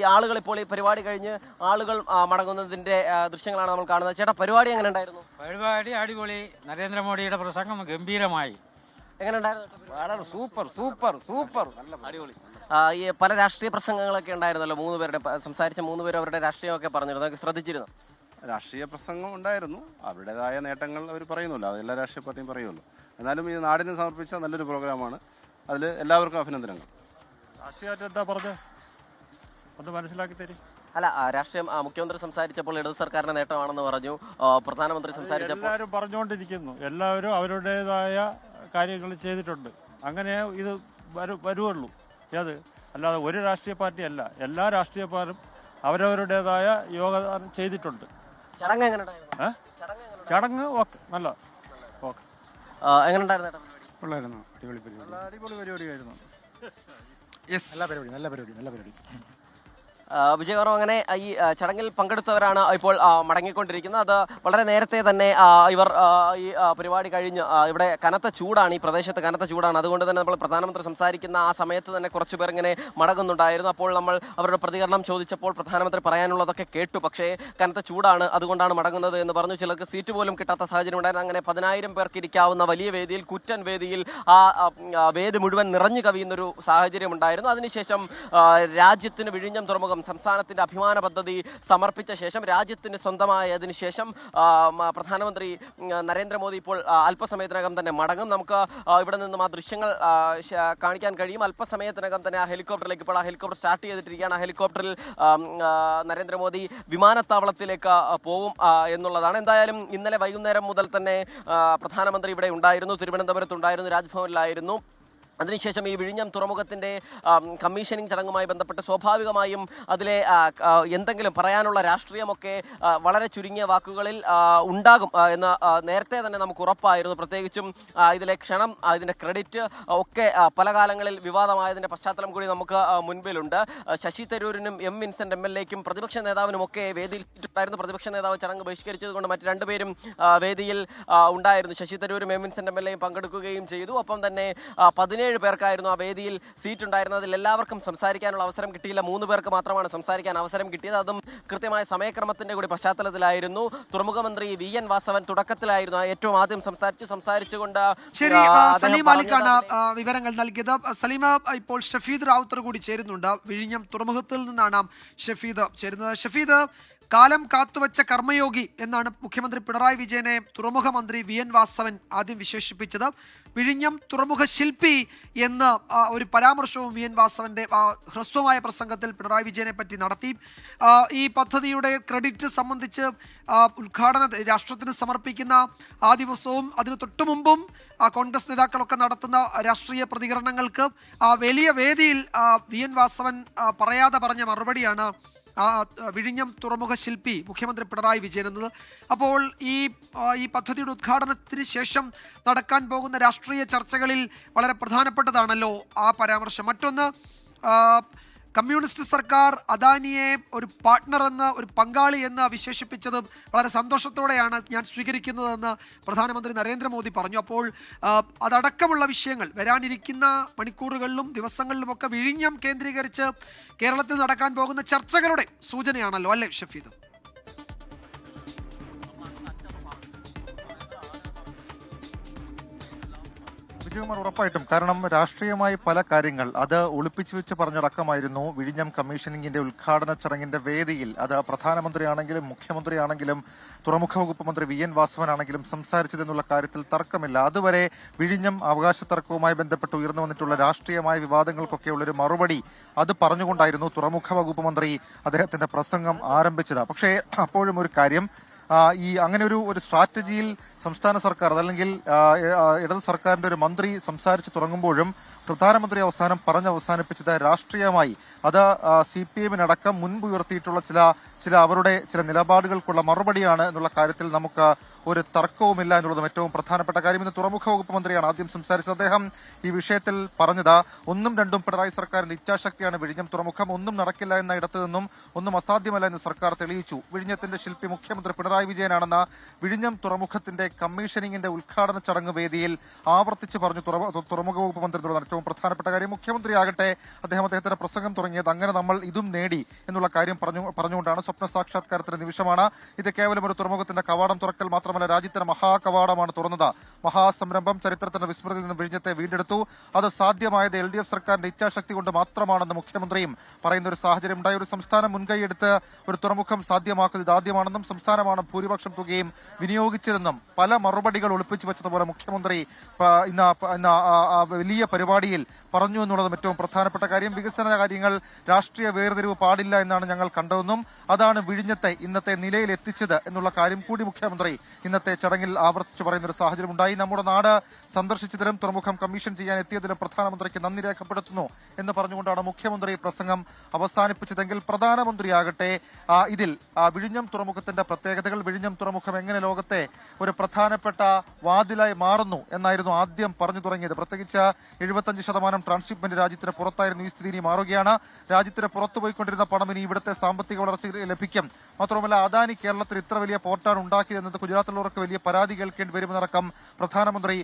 ഈ ആളുകൾ ഇപ്പോൾ ഈ പരിപാടി കഴിഞ്ഞ് ആളുകൾ മടങ്ങുന്നതിന്റെ ദൃശ്യങ്ങളാണ് നമ്മൾ കാണുന്നത്. ചേട്ടാ, പരിപാടി എങ്ങനെ ഉണ്ടായിരുന്നു? പരിപാടി അടിപൊളി. നരേന്ദ്രമോദിയുടെ പ്രസംഗം ഗംഭീരമായി. എങ്ങനെ ഉണ്ടായിരുന്നു? വളരെ സൂപ്പർ സൂപ്പർ സൂപ്പർ, അടിപൊളി. ഈ പല രാഷ്ട്രീയ പ്രസംഗങ്ങളൊക്കെ ഉണ്ടായിരുന്നല്ലോ, സംസാരിച്ച 3 പേരും അവരുടെ രാഷ്ട്രീയമൊക്കെ പറഞ്ഞിരുന്നു, അതൊക്കെ ശ്രദ്ധിച്ചിരുന്നു? രാഷ്ട്രീയ പ്രസംഗം ഉണ്ടായിരുന്നു. അവരുടേതായ നേട്ടങ്ങൾ അവർ പറയുമല്ലോ, അത് എല്ലാ രാഷ്ട്രീയ പാർട്ടിയും പറയുമല്ലോ. എന്നാലും ഈ നാടിന് സമർപ്പിച്ച നല്ലൊരു പ്രോഗ്രാമാണ്. അതിൽ എല്ലാവർക്കും അഭിനന്ദനങ്ങൾ. രാഷ്ട്രീയമായിട്ട് എന്താ പറഞ്ഞത് ഒന്ന് മനസ്സിലാക്കി തരും. അല്ല, രാഷ്ട്രീയം മുഖ്യമന്ത്രി സംസാരിച്ചപ്പോൾ ഇടത് സർക്കാരിന്റെ നേട്ടമാണെന്ന് പറഞ്ഞു. പ്രധാനമന്ത്രി സംസാരിച്ചപ്പോൾ എല്ലാവരും പറഞ്ഞുകൊണ്ടിരിക്കുന്നു. എല്ലാവരും അവരുടേതായ കാര്യങ്ങൾ ചെയ്തിട്ടുണ്ട്. അങ്ങനെ ഇത് വരുവുള്ളൂ. അത് അല്ലാതെ ഒരു രാഷ്ട്രീയ പാർട്ടിയല്ല, എല്ലാ രാഷ്ട്രീയ പാർട്ടിയും അവരവരുടേതായ യോഗദാനം ചെയ്തിട്ടുണ്ട്. ചടങ്ങ് എങ്ങനെ ഉണ്ടായിരുന്നു? ചടങ്ങ് ഓക്കെ, നല്ല ഓക്കെ. എങ്ങനെ ഉണ്ടായിരുന്നു? അടിപൊളി പരിപാടിയായിരുന്നു. നല്ല പരിപാടി. വിജയകരം, അങ്ങനെ ഈ ചടങ്ങിൽ പങ്കെടുത്തവരാണ് ഇപ്പോൾ മടങ്ങിക്കൊണ്ടിരിക്കുന്നത്. അത് വളരെ നേരത്തെ തന്നെ ഇവർ ഈ പരിപാടി കഴിഞ്ഞ് ഇവിടെ കനത്ത ചൂടാണ്, ഈ പ്രദേശത്ത് കനത്ത ചൂടാണ്. അതുകൊണ്ട് തന്നെ നമ്മൾ പ്രധാനമന്ത്രി സംസാരിക്കുന്ന ആ സമയത്ത് തന്നെ കുറച്ച് പേർ ഇങ്ങനെ മടങ്ങുന്നുണ്ടായിരുന്നു. അപ്പോൾ നമ്മൾ അവരുടെ പ്രതികരണം ചോദിച്ചപ്പോൾ പ്രധാനമന്ത്രി പറയാനുള്ളതൊക്കെ കേട്ടു. പക്ഷേ കനത്ത ചൂടാണ്, അതുകൊണ്ടാണ് മടങ്ങുന്നത് എന്ന് പറഞ്ഞു. ചിലർക്ക് സീറ്റ് പോലും കിട്ടാത്ത സാഹചര്യം ഉണ്ടായിരുന്നു. അങ്ങനെ 10,000 പേർക്ക് ഇരിക്കാവുന്ന വലിയ വേദിയിൽ, കൂറ്റൻ വേദിയിൽ ആ വേദി മുഴുവൻ നിറഞ്ഞു കവിയുന്നൊരു സാഹചര്യം ഉണ്ടായിരുന്നു. അതിനുശേഷം രാജ്യത്തിന് വിഴിഞ്ഞം തുറമുഖം സംസ്ഥാനത്തിന്റെ അഭിമാന പദ്ധതി സമർപ്പിച്ച ശേഷം, രാജ്യത്തിന് സ്വന്തമായതിനു ശേഷം പ്രധാനമന്ത്രി നരേന്ദ്രമോദി ഇപ്പോൾ അല്പസമയത്തിനകം തന്നെ മടങ്ങും. നമുക്ക് ഇവിടെ നിന്നും ആ ദൃശ്യങ്ങൾ കാണിക്കാൻ കഴിയും. അല്പസമയത്തിനകം തന്നെ ആ ഹെലികോപ്റ്ററിലേക്ക്, ഇപ്പോൾ ആ ഹെലികോപ്റ്റർ സ്റ്റാർട്ട് ചെയ്തിട്ടിരിക്കുകയാണ്. ആ ഹെലികോപ്റ്ററിൽ നരേന്ദ്രമോദി വിമാനത്താവളത്തിലേക്ക് പോവും എന്നുള്ളതാണ്. എന്തായാലും ഇന്നലെ വൈകുന്നേരം മുതൽ തന്നെ പ്രധാനമന്ത്രി ഇവിടെ ഉണ്ടായിരുന്നു, തിരുവനന്തപുരത്തുണ്ടായിരുന്നു, രാജ്ഭവനിലായിരുന്നു. അതിനുശേഷം ഈ വിഴിഞ്ഞം തുറമുഖത്തിൻ്റെ കമ്മീഷനിങ് ചടങ്ങുമായി ബന്ധപ്പെട്ട് സ്വാഭാവികമായും അതിലെ എന്തെങ്കിലും പറയാനുള്ള രാഷ്ട്രീയമൊക്കെ വളരെ ചുരുങ്ങിയ വാക്കുകളിൽ ഉണ്ടാകും എന്ന് നേരത്തെ തന്നെ നമുക്ക് ഉറപ്പായിരുന്നു. പ്രത്യേകിച്ചും ഇതിലെ ക്ഷണം, ഇതിൻ്റെ ക്രെഡിറ്റ് ഒക്കെ പല കാലങ്ങളിൽ വിവാദമായതിൻ്റെ പശ്ചാത്തലം കൂടി നമുക്ക് മുൻപിലുണ്ട്. ശശി തരൂരിനും എം വിൻസെൻ്റ് MLAയ്ക്കും പ്രതിപക്ഷ നേതാവിനുമൊക്കെ വേദിയിൽ ഉണ്ടായിരുന്നു. പ്രതിപക്ഷ നേതാവ് ചടങ്ങ് ബഹിഷ്കരിച്ചതുകൊണ്ട് മറ്റ് 2 പേരും വേദിയിൽ ഉണ്ടായിരുന്നു. ശശി തരൂരും എം വിൻസെൻ്റ് MLAയും പങ്കെടുക്കുകയും ചെയ്തു. ഒപ്പം തന്നെ 17 പേർക്കായിരുന്നു ആ വേദിയിൽ സീറ്റ് ഉണ്ടായിരുന്നത്. അതിൽ എല്ലാവർക്കും സംസാരിക്കാനുള്ള അവസരം കിട്ടിയില്ല. 3 പേർക്ക് മാത്രമാണ് സംസാരിക്കാൻ അവസരം കിട്ടിയത്. അതും കൃത്യമായ സമയക്രമത്തിന്റെ കൂടി പശ്ചാത്തലത്തിലായിരുന്നു. തുറമുഖ മന്ത്രി VN വാസവൻ തുടക്കത്തിലായിരുന്നു ഏറ്റവും ആദ്യം സംസാരിച്ചുകൊണ്ട്. ശരി, സലീം മാലിക്കാണ് വിവരങ്ങൾ നൽകിയത്. സലീമ, ഇപ്പോൾ ഷഫീദ് റാവുത്തർ കൂടി ചേരുന്നുണ്ട്. വിഴിഞ്ഞം തുറമുഖത്തിൽ നിന്നാണ് ഷഫീദ് ചേരുന്നത്. ഷഫീദ്, കാലം കാത്തുവച്ച കർമ്മയോഗി എന്നാണ് മുഖ്യമന്ത്രി പിണറായി വിജയനെ തുറമുഖ മന്ത്രി VN വാസവൻ ആദ്യം വിശേഷിപ്പിച്ചത്. വിഴിഞ്ഞം തുറമുഖ ശില്പി എന്ന ഒരു പരാമർശവും VN വാസവന്റെ ഹ്രസ്വമായ പ്രസംഗത്തിൽ പിണറായി വിജയനെ പറ്റി നടത്തി. ഈ പദ്ധതിയുടെ ക്രെഡിറ്റ് സംബന്ധിച്ച് രാഷ്ട്രത്തിന് സമർപ്പിക്കുന്ന ആ ദിവസവും അതിന് തൊട്ടു മുമ്പും കോൺഗ്രസ് നേതാക്കളൊക്കെ നടത്തുന്ന രാഷ്ട്രീയ പ്രതികരണങ്ങൾക്ക് വലിയ വേദിയിൽ VN വാസവൻ പറയാതെ പറഞ്ഞ മറുപടിയാണ് വിഴിഞ്ഞം തുറമുഖ ശില്പി മുഖ്യമന്ത്രി പിണറായി വിജയൻ എന്നത്. അപ്പോൾ ഈ പദ്ധതിയുടെ ഉദ്ഘാടനത്തിന് ശേഷം നടക്കാൻ പോകുന്ന രാഷ്ട്രീയ ചർച്ചകളിൽ വളരെ പ്രധാനപ്പെട്ടതാണല്ലോ ആ പരാമർശം. മറ്റൊന്ന്, കമ്മ്യൂണിസ്റ്റ് സർക്കാർ അദാനിയെ ഒരു പാർട്ട്ണർ എന്ന്, ഒരു പങ്കാളി എന്ന് വിശേഷിപ്പിച്ചതും വളരെ സന്തോഷത്തോടെയാണ് ഞാൻ സ്വീകരിക്കുന്നതെന്ന് പ്രധാനമന്ത്രി നരേന്ദ്രമോദി പറഞ്ഞു. അപ്പോൾ അതടക്കമുള്ള വിഷയങ്ങൾ വരാനിരിക്കുന്ന മണിക്കൂറുകളിലും ദിവസങ്ങളിലുമൊക്കെ വിഴിഞ്ഞം കേന്ദ്രീകരിച്ച് കേരളത്തിൽ നടക്കാൻ പോകുന്ന ചർച്ചകളുടെ സൂചനയാണല്ലോ, അല്ലേ ഷഫീദ്? വിജയകുമാർ, ഉറപ്പായിട്ടും. കാരണം രാഷ്ട്രീയമായി പല കാര്യങ്ങൾ അത് ഒളിപ്പിച്ചു വെച്ച് പറഞ്ഞടക്കമായിരുന്നു വിഴിഞ്ഞം കമ്മീഷനിങ്ങിന്റെ ഉദ്ഘാടന ചടങ്ങിന്റെ വേദിയിൽ. അത് പ്രധാനമന്ത്രിയാണെങ്കിലും മുഖ്യമന്ത്രിയാണെങ്കിലും തുറമുഖ വകുപ്പ് മന്ത്രി VN വാസവനാണെങ്കിലും സംസാരിച്ചതെന്നുള്ള കാര്യത്തിൽ തർക്കമില്ല. അതുവരെ വിഴിഞ്ഞം അവകാശ തർക്കവുമായി ബന്ധപ്പെട്ട് ഉയർന്നു വന്നിട്ടുള്ള രാഷ്ട്രീയമായ വിവാദങ്ങൾക്കൊക്കെയുള്ളൊരു മറുപടി അത് പറഞ്ഞുകൊണ്ടായിരുന്നു തുറമുഖ വകുപ്പ് മന്ത്രി അദ്ദേഹത്തിന്റെ പ്രസംഗം ആരംഭിച്ചത്. പക്ഷേ അപ്പോഴും ഒരു കാര്യം, ഈ അങ്ങനെ ഒരു സ്ട്രാറ്റജിയിൽ സംസ്ഥാന സർക്കാർ അതല്ലെങ്കിൽ ഇടത് സർക്കാരിന്റെ ഒരു മന്ത്രി സംസാരിച്ച് തുടങ്ങുമ്പോഴും പ്രധാനമന്ത്രി അവസാനം അവസാനിപ്പിച്ചത് രാഷ്ട്രീയമായി അത് CPM-നടക്കം മുൻപ് ഉയർത്തിയിട്ടുള്ള ചില അവരുടെ നിലപാടുകൾക്കുള്ള മറുപടിയാണ് എന്നുള്ള കാര്യത്തിൽ നമുക്ക് ഒരു തർക്കവുമില്ല എന്നുള്ളതും ഏറ്റവും പ്രധാനപ്പെട്ട കാര്യം. ഇന്ന് തുറമുഖ വകുപ്പ് മന്ത്രിയാണ് ആദ്യം സംസാരിച്ചത്. അദ്ദേഹം ഈ വിഷയത്തിൽ പറഞ്ഞത് 1ഉം 2ഉം പിണറായി സർക്കാരിന്റെ ഇച്ഛാശക്തിയാണ് വിഴിഞ്ഞം തുറമുഖം. ഒന്നും നടക്കില്ല എന്ന ഇടത്തു നിന്നും ഒന്നും അസാധ്യമല്ല എന്ന് സർക്കാർ തെളിയിച്ചു. വിഴിഞ്ഞത്തിന്റെ ശില്പി മുഖ്യമന്ത്രി പിണറായി വിജയനാണെന്ന വിഴിഞ്ഞം തുറമുഖത്തിന്റെ കമ്മീഷനിങ്ങിന്റെ ഉദ്ഘാടന ചടങ്ങ് വേദിയിൽ ആവർത്തിച്ച് പറഞ്ഞു തുറമുഖ വകുപ്പ് മന്ത്രി എന്നുള്ളതാണ് ഏറ്റവും പ്രധാനപ്പെട്ട കാര്യം. മുഖ്യമന്ത്രിയാകട്ടെ അദ്ദേഹത്തിന്റെ പ്രസംഗം തുടങ്ങിയത് അങ്ങനെ നമ്മൾ ഇതും നേടി എന്നുള്ള കാര്യം പറഞ്ഞുകൊണ്ടാണ്. സ്വപ്ന സാക്ഷാത്കാരത്തിന്റെ നിമിഷമാണ് ഇത്. കേവലം ഒരു തുറമുഖത്തിന്റെ കവാടം തുറക്കൽ മാത്രമല്ല, രാജ്യത്തിന്റെ മഹാകവാടമാണ് തുറന്നത്. മഹാസംരംഭം ചരിത്രത്തിന്റെ വിസ്മൃതിയിൽ നിന്ന് വിഴിഞ്ഞത്തെ വീണ്ടെടുത്തു. അത് സാധ്യമായത് LDF സർക്കാരിന്റെ ഇച്ഛാശക്തി കൊണ്ട് മാത്രമാണെന്ന് മുഖ്യമന്ത്രിയും പറയുന്ന ഒരു സാഹചര്യം ഉണ്ടായി. ഒരു സംസ്ഥാനം മുൻകൈയെടുത്ത് ഒരു തുറമുഖം സാധ്യമാക്കുന്നത് ഇതാദ്യമാണെന്നും സംസ്ഥാനമാണ് ഭൂരിപക്ഷം തുകയും വിനിയോഗിച്ചതെന്നും പല മറുപടികൾ ഒളിപ്പിച്ചു വെച്ചതുപോലെ മുഖ്യമന്ത്രി ഇന്ന് വലിയ പരിപാടിയിൽ പറഞ്ഞു എന്നുള്ളതും ഏറ്റവും പ്രധാനപ്പെട്ട കാര്യം. വികസന കാര്യങ്ങൾ രാഷ്ട്രീയ വേർതിരിവ് പാടില്ല എന്നാണ് ഞങ്ങൾ കണ്ടതെന്നും അതാണ് വിഴിഞ്ഞത്തെ ഇന്നത്തെ നിലയിൽ എത്തിച്ചത് എന്നുള്ള കാര്യം കൂടി മുഖ്യമന്ത്രി ഇന്നത്തെ ചടങ്ങിൽ ആവർത്തിച്ചു പറയുന്ന ഒരു സാഹചര്യം ഉണ്ടായി. നമ്മുടെ നാട് സന്ദർശിച്ചതിലും തുറമുഖം കമ്മീഷൻ ചെയ്യാൻ എത്തിയതിലും പ്രധാനമന്ത്രിക്ക് നന്ദി രേഖപ്പെടുത്തുന്നു എന്ന് പറഞ്ഞുകൊണ്ടാണ് മുഖ്യമന്ത്രി പ്രസംഗം അവസാനിപ്പിച്ചതെങ്കിൽ പ്രധാനമന്ത്രിയാകട്ടെ ഇതിൽ വിഴിഞ്ഞം തുറമുഖത്തിന്റെ പ്രത്യേകതകൾ, വിഴിഞ്ഞം തുറമുഖം എങ്ങനെ ലോകത്തെ ഒരു പ്രധാനപ്പെട്ട വാതിലായി മാറുന്നു എന്നായിരുന്നു ആദ്യം പറഞ്ഞു തുടങ്ങിയത്. പ്രത്യേകിച്ച് 75% ട്രാൻസ്ഷിപ്മെന്റ് രാജ്യത്തിന് പുറത്തായിരുന്നു. ഈ സ്ഥിതി ഇനി മാറുകയാണ്. രാജ്യത്തിന് പുറത്തു പോയിക്കൊണ്ടിരുന്ന പണം ഇനി ഇവിടുത്തെ സാമ്പത്തിക വളർച്ച ലഭിക്കും. മാത്രമല്ല അദാനി കേരളത്തിൽ ഇത്ര വലിയ പോർട്ടാണ് ഉണ്ടാക്കിയതെന്നത് ഗുജറാത്തിലുള്ളവർക്ക് വലിയ പരാതി കേൾക്കേണ്ടി വരുമെന്നടക്കം പ്രധാനമന്ത്രി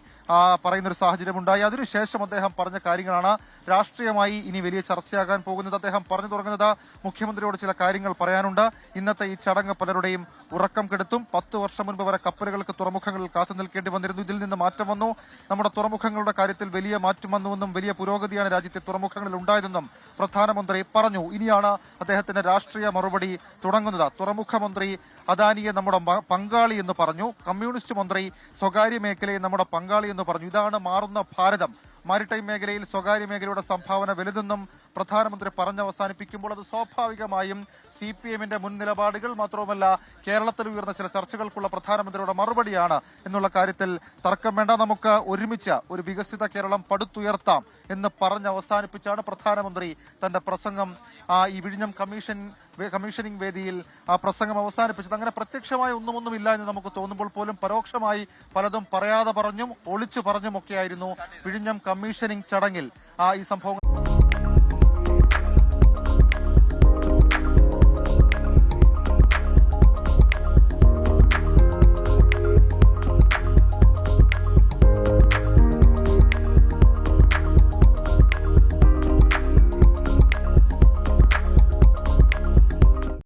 പറയുന്ന ഒരു സാഹചര്യം ഉണ്ടായി. അതിനുശേഷം അദ്ദേഹം പറഞ്ഞ കാര്യങ്ങളാണ് രാഷ്ട്രീയമായി ഇനി വലിയ ചർച്ചയാകാൻ പോകുന്നത്. അദ്ദേഹം പറഞ്ഞു തുടങ്ങുന്നത് മുഖ്യമന്ത്രിയോട് ചില കാര്യങ്ങൾ പറയാനുണ്ട്. ഇന്നത്തെ ഈ ചടങ്ങ് പലരുടെയും ഉറക്കം കെടുത്തും. 10 വർഷം മുൻപ് വരെ കപ്പലുകൾക്ക് തുറമുഖങ്ങളിൽ കാത്തു നിൽക്കേണ്ടി വന്നിരുന്നു. ഇതിൽ നിന്ന് മാറ്റം വന്നു. നമ്മുടെ തുറമുഖങ്ങളുടെ കാര്യത്തിൽ വലിയ മാറ്റം വന്നുവെന്നും വലിയ പുരോഗതിയാണ് രാജ്യത്തെ തുറമുഖങ്ങളിൽ ഉണ്ടായതെന്നും പ്രധാനമന്ത്രി പറഞ്ഞു. ഇനിയാണ് അദ്ദേഹത്തിന്റെ രാഷ്ട്രീയ മറുപടി തുടങ്ങുന്നത്. തുറമുഖ മന്ത്രി അദാനിയെ നമ്മുടെ പങ്കാളി എന്ന് പറഞ്ഞു. കമ്മ്യൂണിസ്റ്റ് മന്ത്രി സ്വകാര്യ മേഖലയെ നമ്മുടെ പങ്കാളി എന്ന് പറഞ്ഞു. ഇതാണ് മാറുന്ന ഭാരതം. മാരിടൈം മേഖലയിൽ സ്വകാര്യ മേഖലയുടെ സംഭാവന വലുതെന്നും പ്രധാനമന്ത്രി പറഞ്ഞവസാനിപ്പിക്കുമ്പോൾ അത് സ്വാഭാവികമായും CPMന്റെ മുൻ നിലപാടുകൾ മാത്രവുമല്ല കേരളത്തിൽ ഉയർന്ന ചില ചർച്ചകൾക്കുള്ള പ്രധാനമന്ത്രിയുടെ മറുപടിയാണ് എന്നുള്ള കാര്യത്തിൽ തർക്കം വേണ്ട. നമുക്ക് ഒരുമിച്ച് ഒരു വികസിത കേരളം പടുത്തുയർത്താം എന്ന് പറഞ്ഞ് അവസാനിപ്പിച്ചാണ് പ്രധാനമന്ത്രി തന്റെ പ്രസംഗം ഈ വിഴിഞ്ഞം കമ്മീഷനിംഗ് വേദിയിൽ പ്രസംഗം അവസാനിപ്പിച്ചത്. അങ്ങനെ പ്രത്യക്ഷമായി ഒന്നുമില്ല എന്ന് നമുക്ക് തോന്നുമ്പോൾ പോലും പരോക്ഷമായി പലതും പറയാതെ പറഞ്ഞും ഒളിച്ചു പറഞ്ഞുമൊക്കെയായിരുന്നു വിഴിഞ്ഞം കമ്മീഷനിംഗ് ചടങ്ങിൽ ഈ സംഭവം